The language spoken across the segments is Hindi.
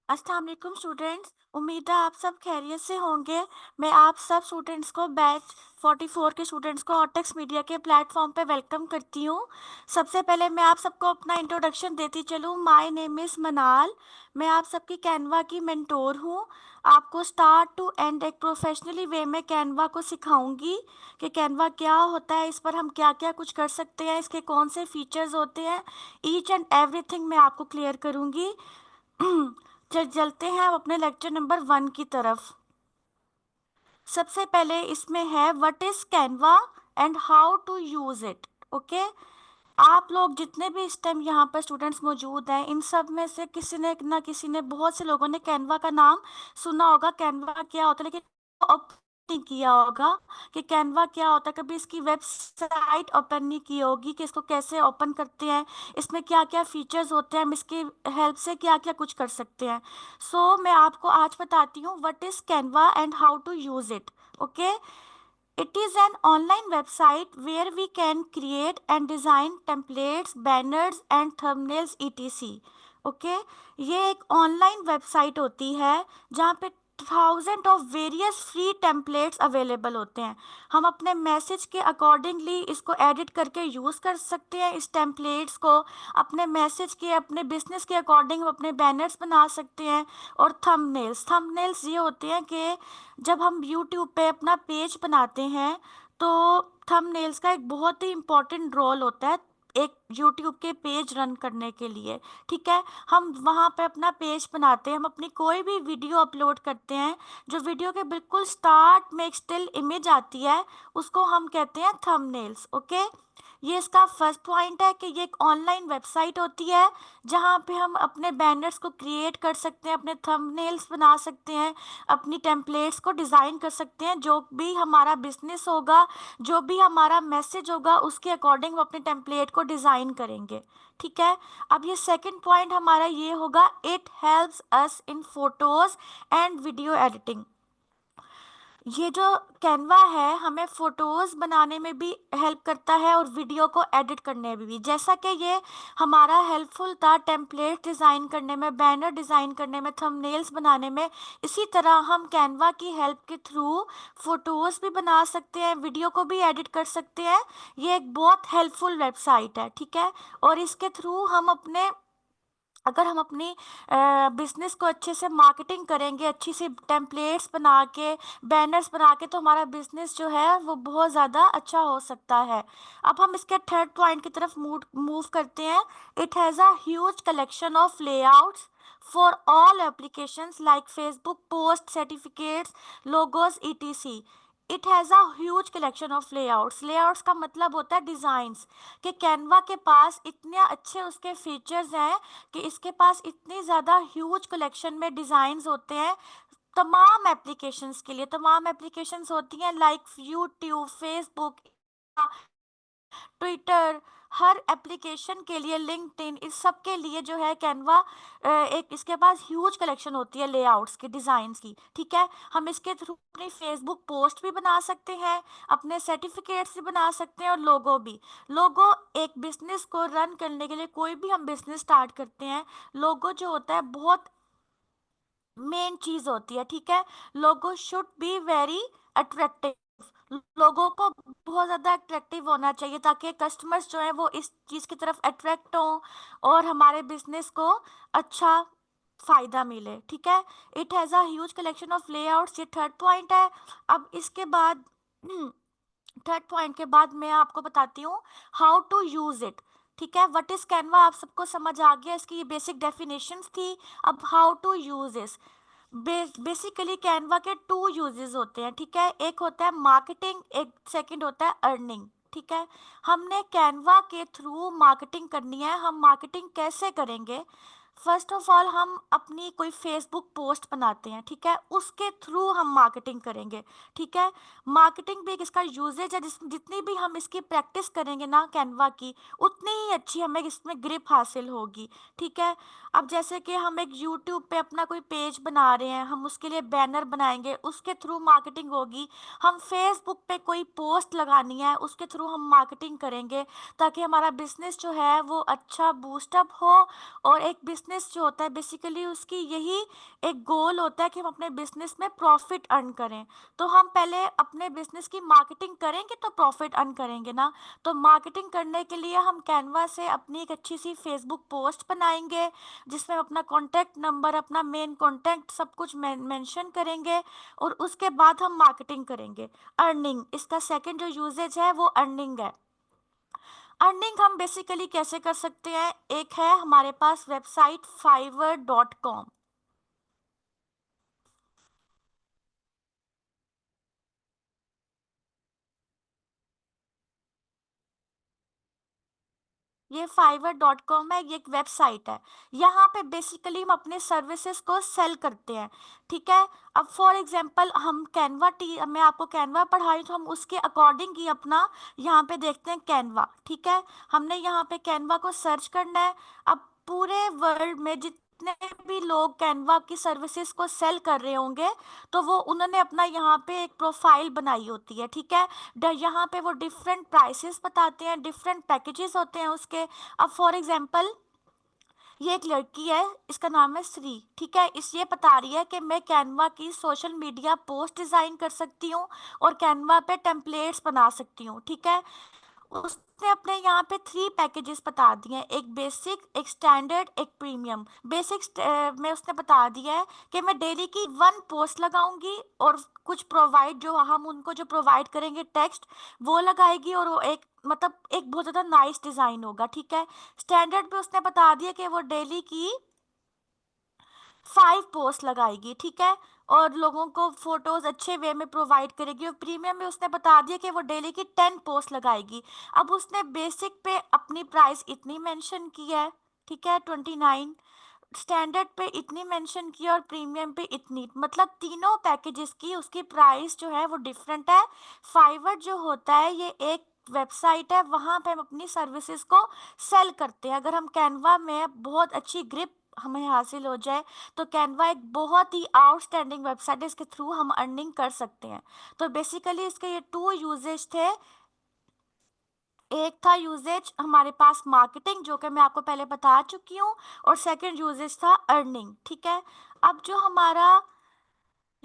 अस्सलाम वालेकुम स्टूडेंट्स। उम्मीद है आप सब खैरियत से होंगे। मैं आप सब स्टूडेंट्स को बैच 44 के स्टूडेंट्स को ऑटेक्स मीडिया के प्लेटफॉर्म पे वेलकम करती हूँ। सबसे पहले मैं आप सबको अपना इंट्रोडक्शन देती चलूँ। माय नेम इज़ मनाल। मैं आप सबकी कैनवा की मेंटोर हूँ। आपको स्टार्ट टू एंड एक प्रोफेशनली वे में कैनवा को सिखाऊंगी कि कैनवा क्या होता है, इस पर हम क्या क्या कुछ कर सकते हैं, इसके कौन से फीचर्स होते हैं, ईच एंड एवरीथिंग मैं आपको क्लियर करूँगी। चलते हैं अब अपने लेक्चर नंबर 1 की तरफ। सबसे पहले इसमें है what is Canva and how to use it. Okay, आप लोग जितने भी इस टाइम यहाँ पर स्टूडेंट्स मौजूद हैं, इन सब में से किसी ने ना किसी ने, बहुत से लोगों ने कैनवा का नाम सुना होगा, कैनवा क्या होता है, लेकिन ओपन नहीं किया होगा कि कैनवा क्या होता है। कभी इसकी वेबसाइट ओपन नहीं की होगी कि इसको कैसे ओपन करते हैं, इसमें क्या क्या फीचर्स होते हैं, हम इसकी हेल्प से क्या क्या कुछ कर सकते हैं। मैं आपको आज बताती हूँ what is Canva and how to use it. Okay, it is an online website where we can create and design templates, banners and thumbnails etc. Okay, ये एक ऑनलाइन वेबसाइट होती है जहाँ पे thousand of various free templates available होते हैं। हम अपने मैसेज के अकॉर्डिंगली इसको एडिट करके यूज़ कर सकते हैं। इस टेम्पलेट्स को अपने मैसेज के, अपने बिजनेस के अकॉर्डिंग हम अपने बैनर्स बना सकते हैं। और थंबनेल्स ये होते हैं कि जब हम यूट्यूब पे अपना पेज बनाते हैं तो थंबनेल्स का एक बहुत ही इम्पोर्टेंट रोल होता है एक यूट्यूब के पेज रन करने के लिए। ठीक है, हम वहाँ पे अपना पेज बनाते हैं, हम अपनी कोई भी वीडियो अपलोड करते हैं, जो वीडियो के बिल्कुल स्टार्ट में एक स्टिल इमेज आती है उसको हम कहते हैं थंबनेल्स। ओके, ये इसका फर्स्ट पॉइंट है कि ये एक ऑनलाइन वेबसाइट होती है जहाँ पे हम अपने बैनर्स को क्रिएट कर सकते हैं, अपने थंबनेल्स बना सकते हैं, अपनी टेम्पलेट्स को डिज़ाइन कर सकते हैं। जो भी हमारा बिजनेस होगा, जो भी हमारा मैसेज होगा, उसके अकॉर्डिंग हम अपने टेम्पलेट को डिज़ाइन करेंगे। ठीक है, अब ये सेकंड पॉइंट हमारा ये होगा, it helps us in photos and video editing. ये जो कैनवा है हमें फोटोज बनाने में भी हेल्प करता है और वीडियो को एडिट करने में भी। जैसा कि ये हमारा हेल्पफुल था टेम्पलेट डिज़ाइन करने में, बैनर डिज़ाइन करने में, थंबनेल्स बनाने में, इसी तरह हम कैनवा की हेल्प के थ्रू फोटोज भी बना सकते हैं, वीडियो को भी एडिट कर सकते हैं। ये एक बहुत हेल्पफुल वेबसाइट है। ठीक है, और इसके थ्रू हम अपने, अगर हम अपनी बिजनेस को अच्छे से मार्केटिंग करेंगे, अच्छी सी टेम्पलेट्स बना के, बैनर्स बना के, तो हमारा बिजनेस जो है वो बहुत ज़्यादा अच्छा हो सकता है। अब हम इसके थर्ड पॉइंट की तरफ मूव करते हैं। It has a huge collection of layouts for all applications like Facebook post, certificates, logos etc. It has a huge collection of layouts. Layouts का मतलब होता है डिज़ाइंस, कि कैनवा के पास इतने अच्छे उसके फीचर्स हैं कि इसके पास इतनी ज़्यादा ह्यूज कलेक्शन में डिज़ाइंस होते हैं तमाम एप्लीकेशंस के लिए। तमाम एप्लीकेशंस होती हैं लाइक यूट्यूब, फेसबुक, ट्विटर, हर एप्लीकेशन के लिए, लिंक्डइन, इस सब के लिए जो है कैनवा एक, इसके पास ह्यूज कलेक्शन होती है लेआउट्स की, डिज़ाइंस की। ठीक है, हम इसके थ्रू अपनी फेसबुक पोस्ट भी बना सकते हैं, अपने सर्टिफिकेट्स भी बना सकते हैं और लोगो भी। लोगो एक बिजनेस को रन करने के लिए, कोई भी हम बिजनेस स्टार्ट करते हैं, लोगो जो होता है बहुत मेन चीज होती है। ठीक है, लोगो शुड बी वेरी अट्रैक्टिव। लोगों को बहुत ज़्यादा अट्रैक्टिव होना चाहिए ताकि कस्टमर्स जो है वो इस चीज़ की तरफ अट्रैक्ट हों और हमारे बिजनेस को अच्छा फायदा मिले। ठीक है, it has a huge collection of layouts, ये थर्ड पॉइंट है। अब इसके बाद थर्ड पॉइंट के बाद मैं आपको बताती हूँ हाउ टू यूज इट। ठीक है, व्हाट इज कैनवा आप सबको समझ आ गया, इसकी ये बेसिक डेफिनेशंस थी। अब हाउ टू यूज इस, बेसिकली कैनवा के टू यूजेस होते हैं। ठीक है, एक होता है मार्केटिंग, एक सेकंड होता है अर्निंग। ठीक है, हमने कैनवा के थ्रू मार्केटिंग करनी है। हम मार्केटिंग कैसे करेंगे? फर्स्ट ऑफ ऑल हम अपनी कोई फेसबुक पोस्ट बनाते हैं, ठीक है, उसके थ्रू हम मार्केटिंग करेंगे। ठीक है, मार्केटिंग भी एक इसका यूजेज है, जितनी भी हम इसकी प्रैक्टिस करेंगे ना कैनवा की, उतनी ही अच्छी हमें इसमें ग्रिप हासिल होगी। ठीक है, अब जैसे कि हम एक यूट्यूब पे अपना कोई पेज बना रहे हैं, हम उसके लिए बैनर बनाएंगे, उसके थ्रू मार्केटिंग होगी। हम फेसबुक पे कोई पोस्ट लगानी है, उसके थ्रू हम मार्केटिंग करेंगे, ताकि हमारा बिजनेस जो है वो अच्छा बूस्टअप हो। और एक बिजनेस जो होता है बेसिकली उसकी यही एक गोल होता है कि हम अपने बिजनेस में प्रॉफिट अर्न करें। तो हम पहले अपने बिजनेस की मार्केटिंग करेंगे तो प्रॉफिट अर्न करेंगे ना। तो मार्केटिंग करने के लिए हम कैनवा से अपनी एक अच्छी सी फेसबुक पोस्ट बनाएंगे, जिसमें हम अपना कॉन्टैक्ट नंबर, अपना मेन कॉन्टैक्ट सब कुछ मेंशन करेंगे। और उसके बाद हम मार्केटिंग करेंगे। अर्निंग, इसका सेकंड जो यूजेज है वो अर्निंग है। अर्निंग हम बेसिकली कैसे कर सकते हैं, एक है हमारे पास वेबसाइट fiverr.com। ये fiverr.com है, ये एक वेबसाइट है। यहाँ पे बेसिकली हम अपने सर्विसेज को सेल करते हैं। ठीक है। अब फॉर एग्जांपल हम कैनवा टी मैं आपको कैनवा पढ़ाई तो हम उसके अकॉर्डिंग ही अपना यहाँ पे देखते हैं कैनवा। ठीक है। हमने यहाँ पे कैनवा को सर्च करना है। अब पूरे वर्ल्ड में जितने भी लोग कैनवा की सर्विसेज को सेल कर रहे होंगे, तो वो उन्होंने अपना यहाँ पे एक प्रोफाइल बनाई होती है। ठीक है। यहाँ पे वो डिफरेंट प्राइसेस बताते हैं, डिफरेंट पैकेजेस होते हैं उसके। अब फॉर एग्जांपल ये एक लड़की है, इसका नाम है श्री। ठीक है। इस ये बता रही है कि मैं कैनवा की सोशल मीडिया पोस्ट डिजाइन कर सकती हूँ और कैनवा पे टेम्पलेट्स बना सकती हूँ। ठीक है। उसने अपने यहाँ पे 3 पैकेजेस बता दिए हैं, एक बेसिक, एक स्टैंडर्ड, एक प्रीमियम। बेसिक में उसने बता दिया है कि मैं डेली की 1 पोस्ट लगाऊंगी और कुछ प्रोवाइड जो हम उनको जो प्रोवाइड करेंगे टेक्स्ट वो लगाएगी, और वो एक मतलब एक बहुत ज़्यादा नाइस डिज़ाइन होगा। ठीक है। स्टैंडर्ड पे उसने बता दिया कि वो डेली की 5 पोस्ट लगाएगी। ठीक है। और लोगों को फोटोज अच्छे वे में प्रोवाइड करेगी। और प्रीमियम में उसने बता दिया कि वो डेली की 10 पोस्ट लगाएगी। अब उसने बेसिक पे अपनी प्राइस इतनी मेंशन की है। ठीक है, 29। स्टैंडर्ड पे इतनी मेंशन की और प्रीमियम पे इतनी, मतलब तीनों पैकेजेस की उसकी प्राइस जो है वो डिफरेंट है। फाइवर जो होता है ये एक वेबसाइट है, वहां पे हम अपनी सर्विसेज को सेल करते हैं। अगर हम कैनवा में बहुत अच्छी ग्रिप हमें हासिल हो जाए, तो कैनवा एक बहुत ही आउटस्टैंडिंग वेबसाइट है, इसके थ्रू हम अर्निंग कर सकते हैं। तो बेसिकली इसके ये 2 यूजेज थे। एक था यूजेज हमारे पास मार्केटिंग, जो कि मैं आपको पहले बता चुकी हूँ। और सेकंड यूजेज था अर्निंग। ठीक है। अब जो हमारा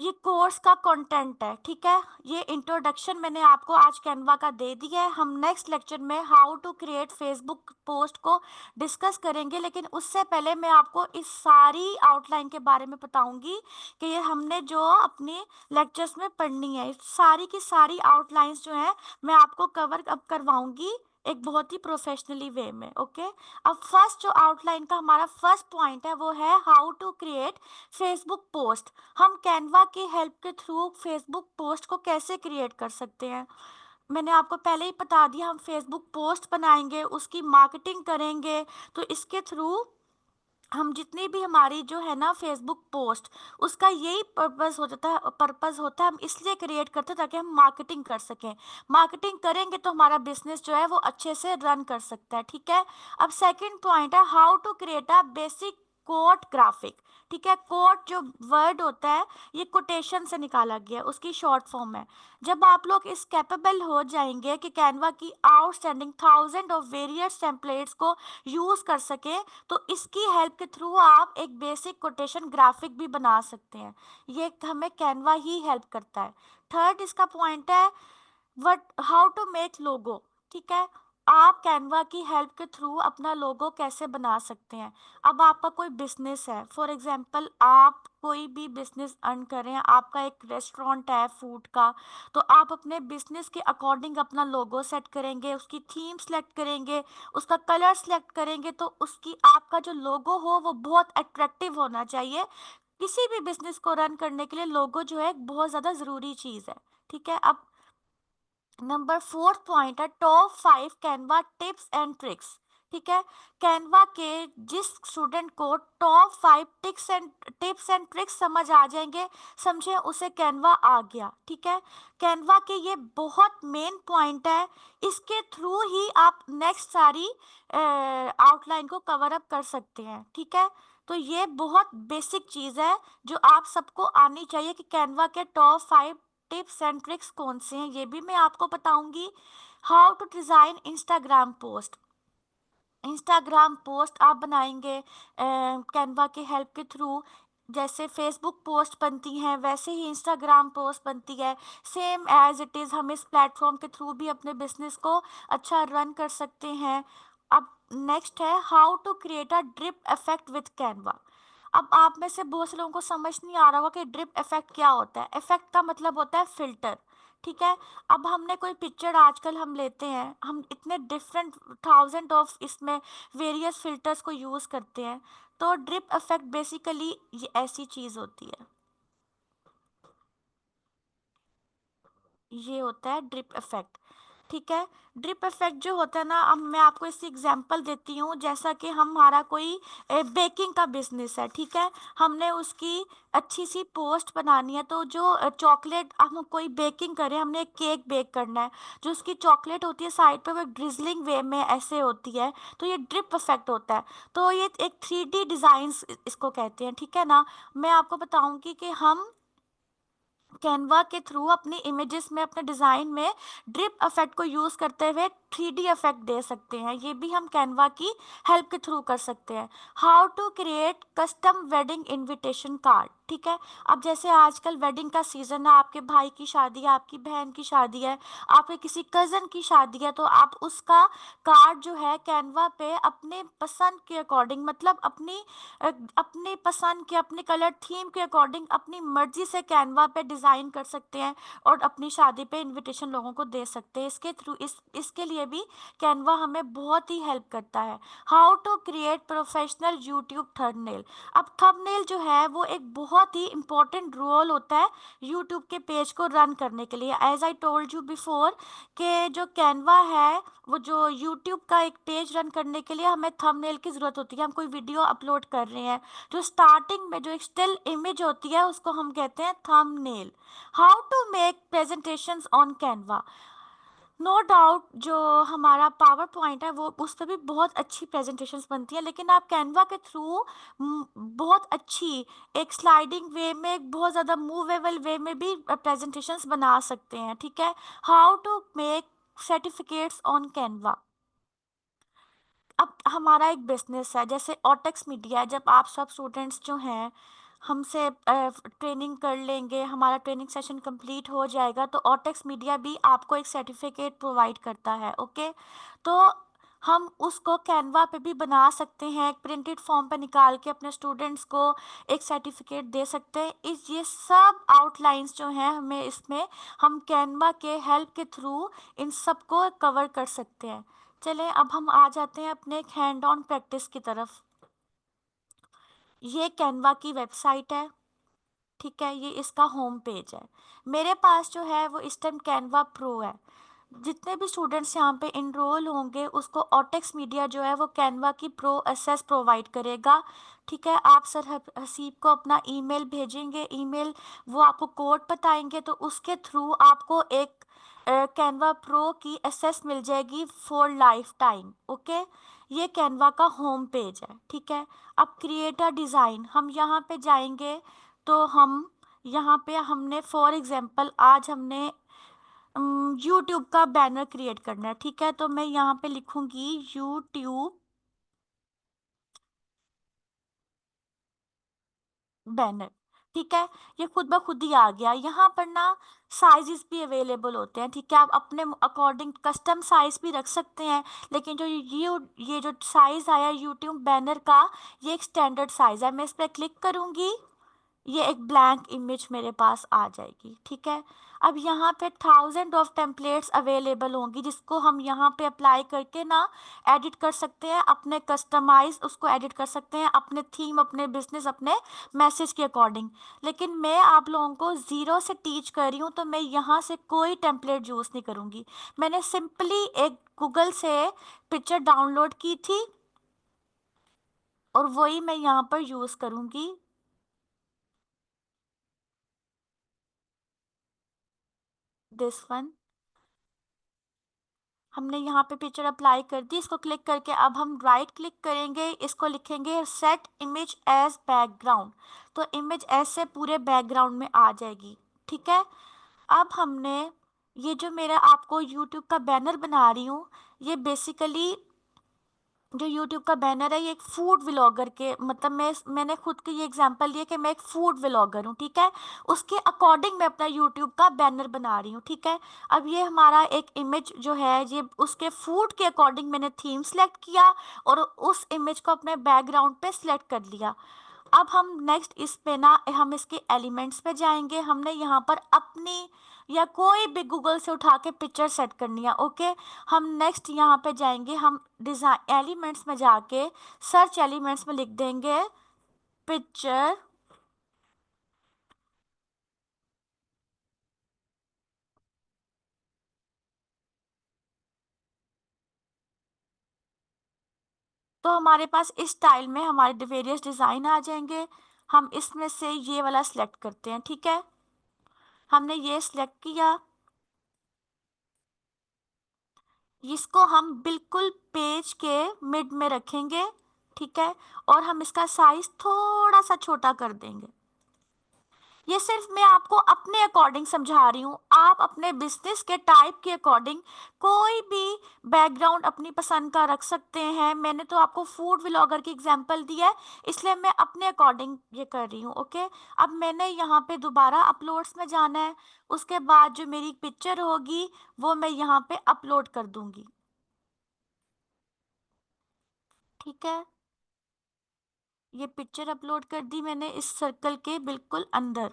ये कोर्स का कंटेंट है, ठीक है, ये इंट्रोडक्शन मैंने आपको आज कैनवा का दे दिया है। हम नेक्स्ट लेक्चर में how to create Facebook post को डिस्कस करेंगे, लेकिन उससे पहले मैं आपको इस सारी आउटलाइन के बारे में बताऊंगी कि ये हमने जो अपनी लेक्चर्स में पढ़नी है, सारी की सारी आउटलाइंस जो है मैं आपको कवर अप करवाऊंगी एक बहुत ही प्रोफेशनली वे में। ओके। अब फर्स्ट जो आउटलाइन का हमारा फर्स्ट पॉइंट है वो है how to create Facebook post. हम कैनवा की हेल्प के थ्रू फेसबुक पोस्ट को कैसे क्रिएट कर सकते हैं, मैंने आपको पहले ही बता दिया। हम फेसबुक पोस्ट बनाएंगे, उसकी मार्केटिंग करेंगे। तो इसके थ्रू हम जितनी भी हमारी जो है ना फेसबुक पोस्ट, उसका यही पर्पस होता है, हम इसलिए क्रिएट करते हैं ताकि हम मार्केटिंग कर सकें। मार्केटिंग करेंगे तो हमारा बिजनेस जो है वो अच्छे से रन कर सकता है। ठीक है। अब सेकंड पॉइंट है how to create a basic quote graphic. ठीक है। कोट जो वर्ड होता है ये कोटेशन से निकाला गया है, उसकी शॉर्ट फॉर्म है। जब आप लोग इस कैपेबल हो जाएंगे कि कैनवा की outstanding thousand of various templates को यूज कर सके, तो इसकी हेल्प के थ्रू आप एक बेसिक कोटेशन ग्राफिक भी बना सकते हैं। ये हमें कैनवा ही हेल्प करता है। थर्ड इसका पॉइंट है वट हाउ टू मेक लोगो। ठीक है। आप कैनवा की हेल्प के थ्रू अपना लोगो कैसे बना सकते हैं। अब आपका कोई बिजनेस है, फॉर एग्जांपल आप कोई भी बिजनेस अर्न कर रहे हैं, आपका एक रेस्टोरेंट है फूड का, तो आप अपने बिजनेस के अकॉर्डिंग अपना लोगो सेट करेंगे, उसकी थीम सेलेक्ट करेंगे, उसका कलर सेलेक्ट करेंगे। तो उसकी आपका जो लोगो हो वो बहुत अट्रैक्टिव होना चाहिए। किसी भी बिजनेस को रन करने के लिए लोगो जो है एक बहुत ज़्यादा ज़रूरी चीज़ है। ठीक है। अब नंबर फोर्थ पॉइंट है top 5 Canva tips and tricks. ठीक है। कैनवा के जिस स्टूडेंट को टॉप 5 टिप्स एंड ट्रिक्स समझ आ जाएंगे, समझे उसे कैनवा आ गया। ठीक है। कैनवा के ये बहुत मेन पॉइंट है, इसके थ्रू ही आप नेक्स्ट सारी आउटलाइन को कवर अप कर सकते हैं। ठीक है। तो ये बहुत बेसिक चीज़ है जो आप सबको आनी चाहिए कि कैनवा के टॉप 5 टिप्स एंड ट्रिक्स कौन से हैं, ये भी मैं आपको बताऊंगी। How to design Instagram post. Instagram post आप बनाएंगे कैनवा के हेल्प के थ्रू। जैसे फेसबुक पोस्ट बनती हैं वैसे ही इंस्टाग्राम पोस्ट बनती है। सेम एज इट इज़ हम इस प्लेटफॉर्म के थ्रू भी अपने बिजनेस को अच्छा रन कर सकते हैं। अब नेक्स्ट है how to create a drip effect with Canva. अब आप में से बहुत से लोगों को समझ नहीं आ रहा होगा कि ड्रिप इफेक्ट क्या होता है। इफेक्ट का मतलब होता है फिल्टर। ठीक है। अब हमने कोई पिक्चर आजकल हम लेते हैं, हम इतने डिफरेंट थाउजेंड ऑफ इसमें वेरियस फिल्टर्स को यूज़ करते हैं। तो ड्रिप इफेक्ट बेसिकली ये ऐसी चीज़ होती है, ये होता है ड्रिप इफेक्ट। ठीक है। ड्रिप इफेक्ट जो होता है ना, अब मैं आपको इसकी एग्जांपल देती हूँ। जैसा कि हमारा कोई बेकिंग का बिजनेस है, ठीक है। हमने उसकी अच्छी सी पोस्ट बनानी है, तो जो चॉकलेट हम कोई बेकिंग करें, हमने एक केक बेक करना है, जो उसकी चॉकलेट होती है साइड पे वो ड्रिजलिंग वे में ऐसे होती है, तो ये ड्रिप इफेक्ट होता है। तो ये एक 3D डिजाइन इसको कहते हैं, ठीक है ना। मैं आपको बताऊंगी कि हम कैनवा के थ्रू अपनी इमेजेस में, अपने डिज़ाइन में ड्रिप इफेक्ट को यूज़ करते हुए 3D इफेक्ट दे सकते हैं। ये भी हम कैनवा की हेल्प के थ्रू कर सकते हैं। How to create custom wedding invitation card. ठीक है। अब जैसे आजकल वेडिंग का सीज़न है, आपके भाई की शादी है, आपकी बहन की शादी है, आपके किसी कज़न की शादी है, तो आप उसका कार्ड जो है कैनवा पे अपने पसंद के अकॉर्डिंग, मतलब अपनी पसंद के, अपने कलर थीम के अकॉर्डिंग अपनी मर्जी से कैनवा पे डिज़ाइन कर सकते हैं और अपनी शादी पे इनविटेशन लोगों को दे सकते हैं। इसके थ्रू इसके लिए भी कैनवा हमें बहुत ही हेल्प करता है। How to create professional YouTube thumbnail. अब थंबनेल जो है वो एक बहुत ही इंपॉर्टेंट रोल होता है यूट्यूब के पेज को रन करने के लिए। As I told you before कि जो कैनवा है, वो जो यूट्यूब का एक पेज रन करने के लिए हमें थंबनेल की ज़रूरत होती है। हम कोई वीडियो अपलोड कर रहे हैं, जो स्टार्टिंग में जो एक स्टिल इमेज होती है उसको हम कहते हैं thumbnail. How to make presentations on Canva. No doubt जो हमारा पावर पॉइंट है वो उस पर भी बहुत अच्छी प्रेजेंटेशंस बनती है, लेकिन आप कैनवा के थ्रू बहुत अच्छी एक स्लाइडिंग वे में, एक बहुत ज़्यादा मूवेबल वे में भी प्रेजेंटेशंस बना सकते हैं। ठीक है। How to make certificates on Canva. अब हमारा एक बिजनेस है जैसे ऑटेक्स मीडिया है। जब आप सब स्टूडेंट्स जो हैं हमसे ट्रेनिंग कर लेंगे, हमारा ट्रेनिंग सेशन कंप्लीट हो जाएगा, तो ऑटेक्स मीडिया भी आपको एक सर्टिफिकेट प्रोवाइड करता है। ओके। तो हम उसको कैनवा पे भी बना सकते हैं, एक प्रिंटेड फॉर्म पे निकाल के अपने स्टूडेंट्स को एक सर्टिफिकेट दे सकते हैं। इस ये सब आउटलाइंस जो हैं हमें इसमें हम कैनवा के हेल्प के थ्रू इन सबको कवर कर सकते हैं। चलें अब हम आ जाते हैं अपने एक हैंड ऑन प्रैक्टिस की तरफ। ये कैनवा की वेबसाइट है, ठीक है। ये इसका होम पेज है। मेरे पास जो है वो इस टाइम कैनवा प्रो है। जितने भी स्टूडेंट्स यहाँ पे इनरोल होंगे उसको ऑटेक्स मीडिया जो है वो कैनवा की प्रो एक्सेस प्रोवाइड करेगा। ठीक है। आप सर हसीब को अपना ईमेल भेजेंगे, ईमेल वो आपको कोड बताएंगे, तो उसके थ्रू आपको एक कैनवा प्रो की एक्सेस मिल जाएगी फॉर लाइफ टाइम। ओके। ये कैनवा का होम पेज है, ठीक है। अब क्रिएट अ डिज़ाइन, हम यहाँ पे जाएंगे तो हम यहाँ पे हमने फॉर एग्जांपल आज हमने यूट्यूब का बैनर क्रिएट करना है, ठीक है। तो मैं यहाँ पे लिखूंगी यूट्यूब बैनर। ठीक है। ये खुद ब खुद ही आ गया। यहाँ पर ना साइजेस भी अवेलेबल होते हैं, ठीक है। आप अपने अकॉर्डिंग कस्टम साइज भी रख सकते हैं, लेकिन जो ये जो साइज आया यूट्यूब बैनर का, ये एक स्टैंडर्ड साइज है। मैं इस पर क्लिक करूंगी, ये एक ब्लैंक इमेज मेरे पास आ जाएगी, ठीक है। अब यहाँ पे थाउजेंड ऑफ टेम्पलेट्स अवेलेबल होंगी जिसको हम यहाँ पे अप्लाई करके ना एडिट कर सकते हैं, अपने कस्टमाइज उसको एडिट कर सकते हैं, अपने थीम, अपने बिजनेस, अपने मैसेज के अकॉर्डिंग। लेकिन मैं आप लोगों को ज़ीरो से टीच कर रही हूँ, तो मैं यहाँ से कोई टेम्पलेट यूज़ नहीं करूँगी। मैंने सिंपली एक गूगल से पिक्चर डाउनलोड की थी और वही मैं यहाँ पर यूज़ करूँगी, दिस वन। हमने यहाँ पे पिक्चर अप्लाई कर दी। इसको क्लिक करके अब हम राइट क्लिक करेंगे, इसको लिखेंगे सेट इमेज एज बैकग्राउंड। तो इमेज ऐसे पूरे बैकग्राउंड में आ जाएगी। ठीक है। अब हमने ये जो मेरा आपको यूट्यूब का बैनर बना रही हूँ, ये बेसिकली जो यूट्यूब का बैनर है ये एक फूड व्लॉगर के, मतलब मैंने खुद की ये एग्जांपल लिया कि मैं एक फूड व्लॉगर हूँ। ठीक है। उसके अकॉर्डिंग मैं अपना यूट्यूब का बैनर बना रही हूँ। ठीक है। अब ये हमारा एक इमेज जो है ये उसके फूड के अकॉर्डिंग मैंने थीम सेलेक्ट किया और उस इमेज को अपने बैकग्राउंड पे सिलेक्ट कर लिया। अब हम नेक्स्ट इस पे ना हम इसके एलिमेंट्स पे जाएंगे। हमने यहाँ पर अपनी या कोई भी गूगल से उठा के पिक्चर सेट करनी है। ओके। हम नेक्स्ट यहाँ पे जाएंगे, हम डिजाइन एलिमेंट्स में जाके सर्च एलिमेंट्स में लिख देंगे पिक्चर। तो हमारे पास इस स्टाइल में हमारे वेरियस डिजाइन आ जाएंगे। हम इसमें से ये वाला सिलेक्ट करते हैं। ठीक है। हमने ये सिलेक्ट किया, इसको हम बिल्कुल पेज के मिड में रखेंगे। ठीक है। और हम इसका साइज थोड़ा सा छोटा कर देंगे। ये सिर्फ मैं आपको अपने अकॉर्डिंग समझा रही हूँ, आप अपने बिजनेस के टाइप के अकॉर्डिंग कोई भी बैकग्राउंड अपनी पसंद का रख सकते हैं। मैंने तो आपको फूड व्लॉगर की एग्जांपल दी है, इसलिए मैं अपने अकॉर्डिंग ये कर रही हूँ। ओके। अब मैंने यहाँ पे दोबारा अपलोड्स में जाना है। उसके बाद जो मेरी पिक्चर होगी वो मैं यहाँ पे अपलोड कर दूंगी। ठीक है। ये पिक्चर अपलोड कर दी मैंने इस सर्कल के बिल्कुल अंदर।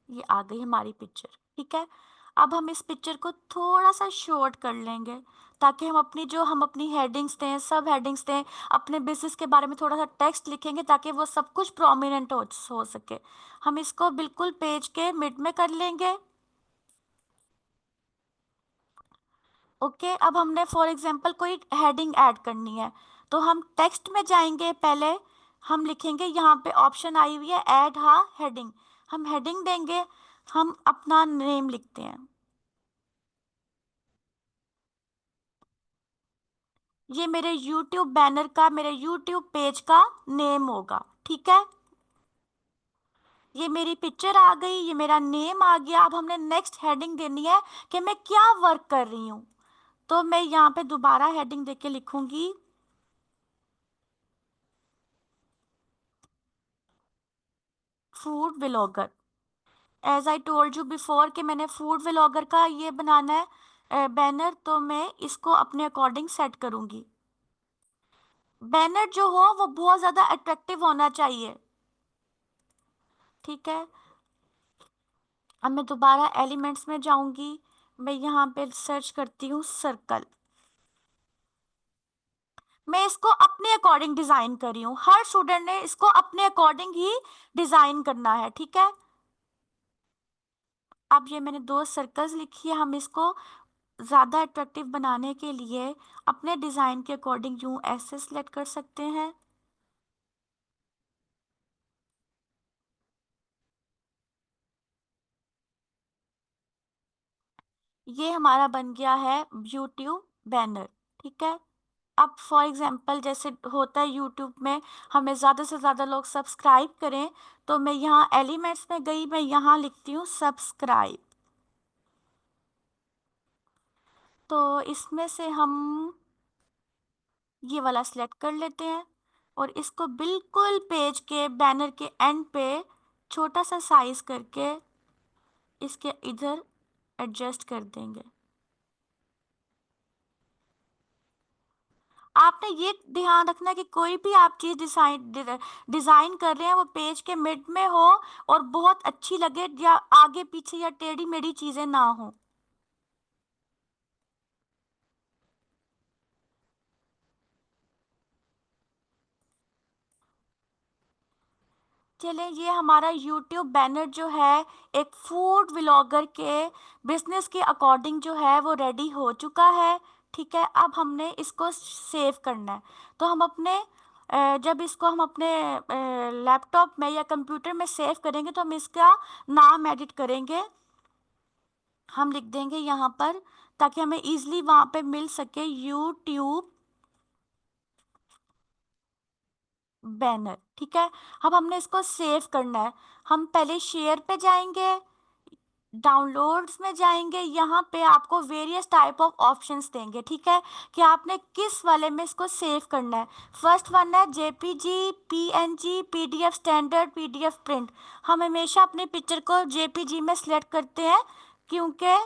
ये आ गई हमारी पिक्चर। ठीक है। अब हम इस पिक्चर को थोड़ा सा शॉर्ट कर लेंगे ताकि हम अपनी हेडिंग्स दें, सब हेडिंग्स दें, अपने बिजनेस के बारे में थोड़ा सा टेक्स्ट लिखेंगे ताकि वो सब कुछ प्रोमिनेंट हो सके। हम इसको बिल्कुल पेज के मिड में कर लेंगे। ओके। अब हमने फॉर एग्जांपल कोई हेडिंग ऐड करनी है, तो हम टेक्स्ट में जाएंगे। पहले हम लिखेंगे, यहाँ पे ऑप्शन आई हुई है ऐड हा हेडिंग, हम हेडिंग देंगे। हम अपना नेम लिखते हैं। ये मेरे YouTube बैनर का, मेरे YouTube पेज का नेम होगा। ठीक है। ये मेरी पिक्चर आ गई, ये मेरा नेम आ गया। अब हमने नेक्स्ट हेडिंग देनी है कि मैं क्या वर्क कर रही हूँ। तो मैं यहाँ पे दोबारा हेडिंग देके लिखूंगी food vlogger. As I told you before कि मैंने फूड व्लॉगर का ये बनाना है बैनर, तो मैं इसको अपने अकॉर्डिंग सेट करूंगी। बैनर जो हो वो बहुत ज्यादा अट्रैक्टिव होना चाहिए। ठीक है। अब मैं दोबारा एलिमेंट्स में जाऊंगी। मैं यहाँ पे सर्च करती हूँ सर्कल। मैं इसको अपने अकॉर्डिंग डिजाइन कर रही हूँ, हर स्टूडेंट ने इसको अपने अकॉर्डिंग ही डिजाइन करना है। ठीक है। अब ये मैंने दो सर्कल्स लिखी है, हम इसको ज्यादा अट्रैक्टिव बनाने के लिए अपने डिजाइन के अकॉर्डिंग यूं ऐसे सिलेक्ट कर सकते हैं। ये हमारा बन गया है यूट्यूब बैनर। ठीक है। अब फॉर एग्जांपल जैसे होता है यूट्यूब में, हमें ज़्यादा से ज़्यादा लोग सब्सक्राइब करें, तो मैं यहाँ एलिमेंट्स में गई, मैं यहाँ लिखती हूँ सब्सक्राइब। तो इसमें से हम ये वाला सिलेक्ट कर लेते हैं और इसको बिल्कुल पेज के बैनर के एंड पे छोटा सा साइज करके इसके इधर एडजस्ट कर देंगे। आपने ये ध्यान रखना है कि कोई भी आप चीज डिजाइन कर रहे हैं वो पेज के मिड में हो और बहुत अच्छी लगे, या आगे पीछे या टेढ़ी मेढ़ी चीजें ना हो। चलिए, ये हमारा यूट्यूब बैनर जो है एक फूड व्लॉगर के बिजनेस के अकॉर्डिंग जो है वो रेडी हो चुका है। ठीक है। अब हमने इसको सेव करना है। तो हम अपने जब इसको हम अपने लैपटॉप में या कंप्यूटर में सेव करेंगे तो हम इसका नाम एडिट करेंगे। हम लिख देंगे यहाँ पर ताकि हमें इजीली वहाँ पे मिल सके, यूट्यूब बैनर। ठीक है, अब हमने इसको सेव करना है। हम पहले शेयर पे जाएंगे, डाउनलोड्स में जाएंगे, यहाँ पे आपको वेरियस टाइप ऑफ ऑप्शंस देंगे। ठीक है, कि आपने किस वाले में इसको सेव करना है। फर्स्ट वन है JPG, PNG, PDF standard, PDF print. हम हमेशा अपनी पिक्चर को जेपीजी में सिलेक्ट करते हैं क्योंकि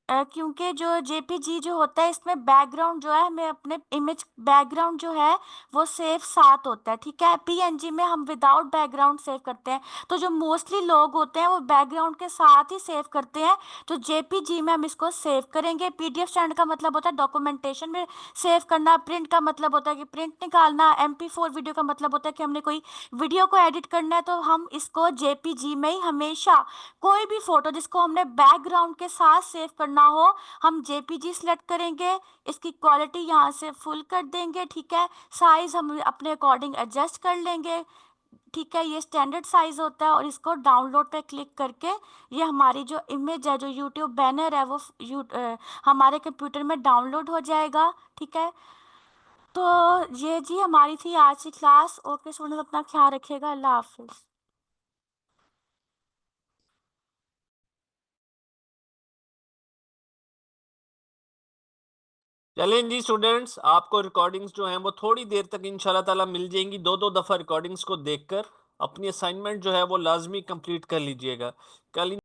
क्योंकि जो जेपीजी जो होता है इसमें बैकग्राउंड जो है, हमें अपने इमेज बैकग्राउंड जो है वो सेव साथ होता है। ठीक है, पीएनजी में हम विदाउट बैकग्राउंड सेव करते हैं, तो जो मोस्टली लोग होते हैं वो बैकग्राउंड के साथ ही सेव करते हैं। तो जेपीजी में हम इसको सेव करेंगे। पीडीएफ स्टैंड का मतलब होता है डॉक्यूमेंटेशन में सेव करना, प्रिंट का मतलब होता है कि प्रिंट निकालना, MP4 वीडियो का मतलब होता है कि हमने कोई वीडियो को एडिट करना है, तो हम इसको जेपीजी में ही हमेशा कोई भी फोटो जिसको हमने बैकग्राउंड के साथ सेव करना हो हम जेपीजी सिलेक्ट करेंगे। इसकी क्वालिटी यहाँ से फुल कर देंगे। ठीक है, साइज हम अपने अकॉर्डिंग एडजस्ट कर लेंगे। ठीक है, ये स्टैंडर्ड साइज होता है और इसको डाउनलोड पे क्लिक करके ये हमारी जो इमेज है, जो यूट्यूब बैनर है, वो हमारे कंप्यूटर में डाउनलोड हो जाएगा। ठीक है, तो ये जी हमारी थी आज की क्लास। ओके स्टूडेंट, अपना ख्याल रखिएगा। अल्लाह हाफिज। चलें जी स्टूडेंट्स, आपको रिकॉर्डिंग्स जो हैं वो थोड़ी देर तक इंशाल्लाह ताला मिल जाएंगी। दो दो दफ़ा रिकॉर्डिंग्स को देखकर अपनी असाइनमेंट जो है वो लाजमी कंप्लीट कर लीजिएगा। कल